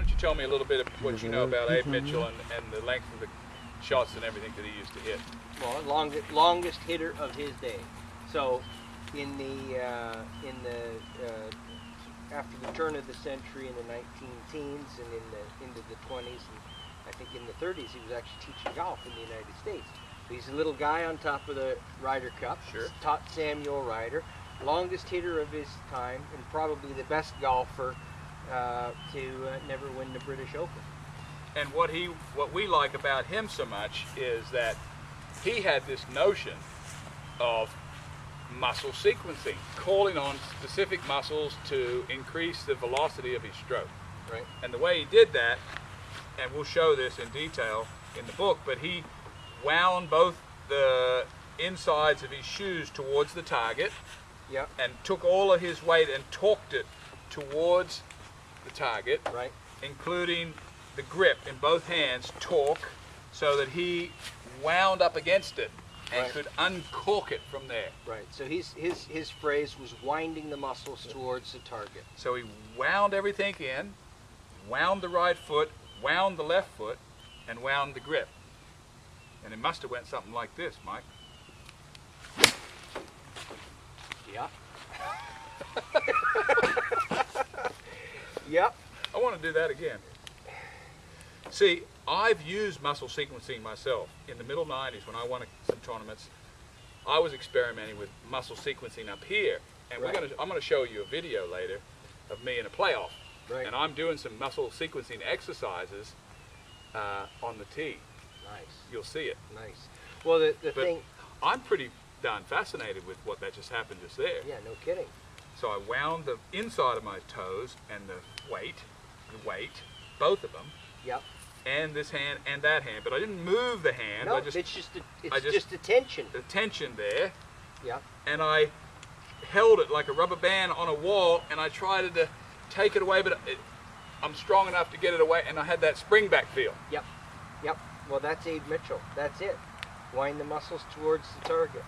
don't you tell me a little bit of what you know about Abe Mitchell and the length of the shots and everything that he used to hit? Well, longest hitter of his day. So, in the after the turn of the century in the 19-teens and into the 20s, and I think in the 30s, he was actually teaching golf in the United States. So he's a little guy on top of the Ryder Cup. Sure. Taught Samuel Ryder, longest hitter of his time, and probably the best golfer to never win the British Open. And what we like about him so much is that he had this notion of muscle sequencing, calling on specific muscles to increase the velocity of his stroke. Right. And the way he did that, and we'll show this in detail in the book, but he wound both the insides of his shoes towards the target. Yep. And took all of his weight and torqued it towards the target, right, including the grip in both hands, torque, so that he wound up against it and right, could uncork it from there. Right. So his phrase was winding the muscles towards the target. So he wound everything in, wound the right foot, wound the left foot, and wound the grip. And it must have went something like this, Mike. Yeah. Yep. I want to do that again. See, I've used muscle sequencing myself. In the middle 90s when I won some tournaments, I was experimenting with muscle sequencing up here. And right, I'm going to show you a video later of me in a playoff. Right. And I'm doing some muscle sequencing exercises on the tee. Nice. You'll see it. Nice. Well, the thing... I'm pretty darn fascinated with what that just happened just there. Yeah, no kidding. So I wound the inside of my toes and the weight, both of them. Yep. And this hand and that hand, but I didn't move the hand. No, it's just the tension. The tension there. Yeah. And I held it like a rubber band on a wall, and I tried to take it away, but I'm strong enough to get it away, and I had that spring back feel. Yep. Yep. Well, that's Abe Mitchell. That's it. Wind the muscles towards the target.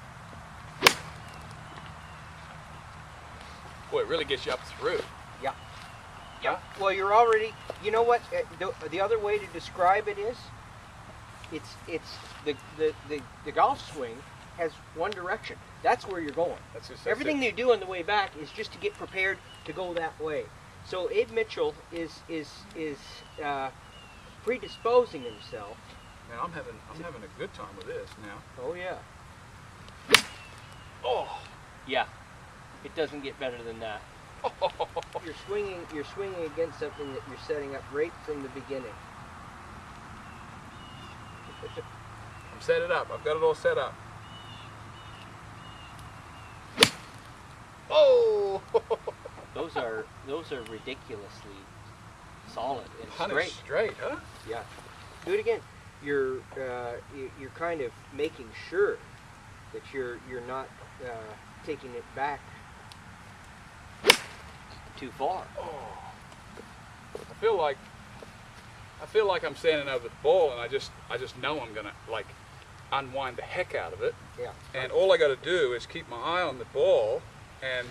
Boy, it really gets you up through. Yeah. Yeah. Well, you're already. You know what? The other way to describe it is, it's the golf swing has one direction. That's where you're going. That's Everything you do on the way back is just to get prepared to go that way. So Abe Mitchell is predisposing himself. Now I'm having a good time with this now. Oh yeah. Oh. Yeah. It doesn't get better than that. You're swinging against something that you're setting up right from the beginning. I'm set it up. I've got it all set up. Oh! Those are ridiculously solid and straight, huh? Yeah. Do it again. You're kind of making sure that you're not taking it back too far. Oh. I feel like I'm standing over the ball, and I just know I'm gonna like unwind the heck out of it. Yeah. And all I got to do is keep my eye on the ball, and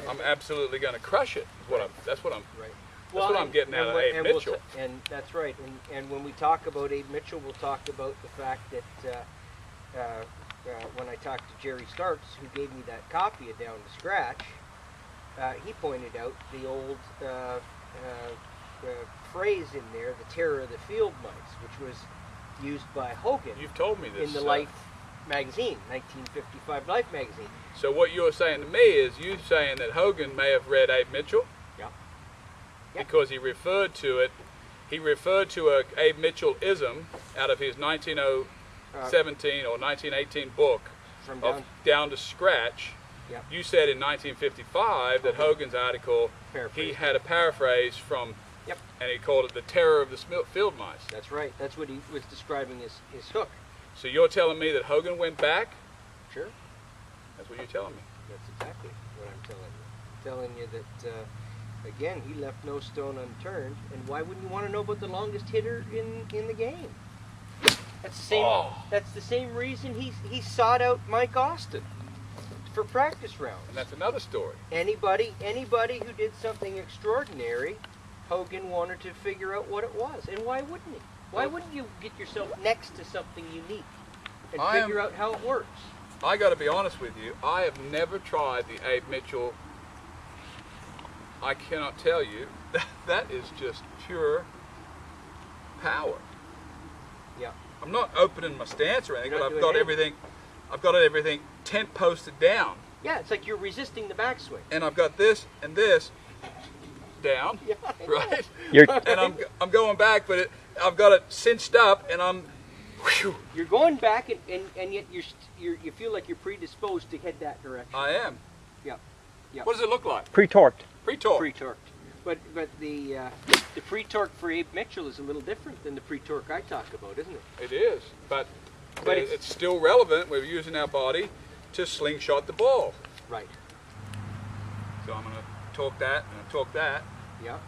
I'm absolutely gonna crush it. That's what I'm getting out of Abe Mitchell. And that's right. And when we talk about Abe Mitchell, we'll talk about the fact that when I talked to Jerry Starks, who gave me that copy of Down to Scratch, he pointed out the old phrase in there, the terror of the field mice, which was used by Hogan. You've told me this. In the Life magazine, 1955 Life magazine. So what you're saying to me is you saying that Hogan may have read Abe Mitchell? Yeah. Because he referred to a Abe Mitchell-ism out of his 1917 or 1918 book of Down to Scratch. Yep. You said in 1955 that Hogan's article, he had a paraphrase from, yep, and he called it the terror of the field mice. That's right. That's what he was describing his hook. So you're telling me that Hogan went back? Sure. That's what you're telling me. That's exactly what I'm telling you. I'm telling you that, again, he left no stone unturned, and why wouldn't you want to know about the longest hitter in the game? That's the same. Oh. That's the same reason he sought out Mike Austin for practice rounds. And that's another story. Anybody who did something extraordinary Hogan wanted to figure out what it was, and why wouldn't he? Why wouldn't you get yourself next to something unique and figure out how it works? I got to be honest with you. I have never tried the Abe Mitchell. I cannot tell you. That is just pure power. Yeah. I'm not opening my stance or anything, You're but not I've doing got anything. I've got everything tent posted down, Yeah, it's like you're resisting the backswing. and I've got this and this down, Yeah, I know. right? You're And I'm going back, but I've got it cinched up, and I'm. Whew, You're going back, and yet you feel like you're predisposed to head that direction. I am. Yeah. Yeah. What does it look like? pre-torqued. Pre-torque. Pre-torqued. But the pre-torque for Abe Mitchell is a little different than the pre-torque I talk about, isn't it? It is, but But it's still relevant. We're using our body to slingshot the ball. Right. So I'm going to torque that and torque that, Yeah.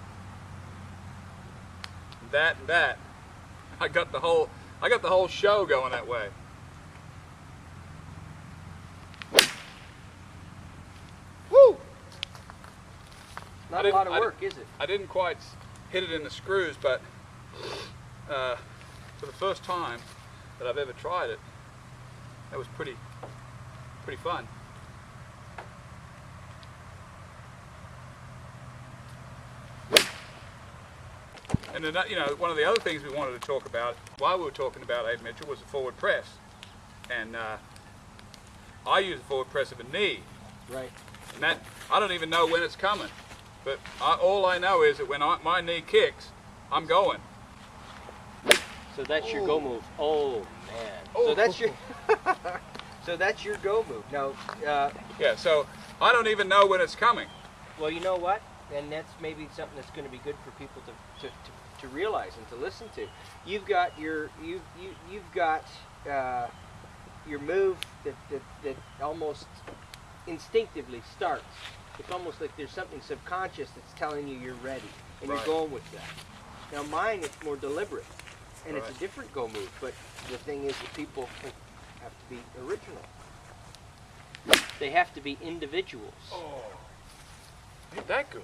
and that. I got the whole show going that way. Woo! Not a lot of work, is it? I didn't quite hit it in the screws, but for the first time that I've ever tried it, that was pretty fun. And then, one of the other things we wanted to talk about while we were talking about Abe Mitchell was the forward press. And I use the forward press of a knee. Right. And that, I don't even know when it's coming. But all I know is that when my knee kicks, I'm going. So that's your go move. Oh man. Oh. So that's your so that's your go move. Now, Yeah, so I don't even know when it's coming. well, you know what? And that's maybe something that's going to be good for people to realize and to listen to. You've got your you've got your move that almost instinctively starts. It's almost like there's something subconscious that's telling you you're ready, and Right. you're going with that. Now mine, it's more deliberate, and it's Right. a different go move. But the thing is that people have to be original. They have to be individuals. Oh, ain't that good?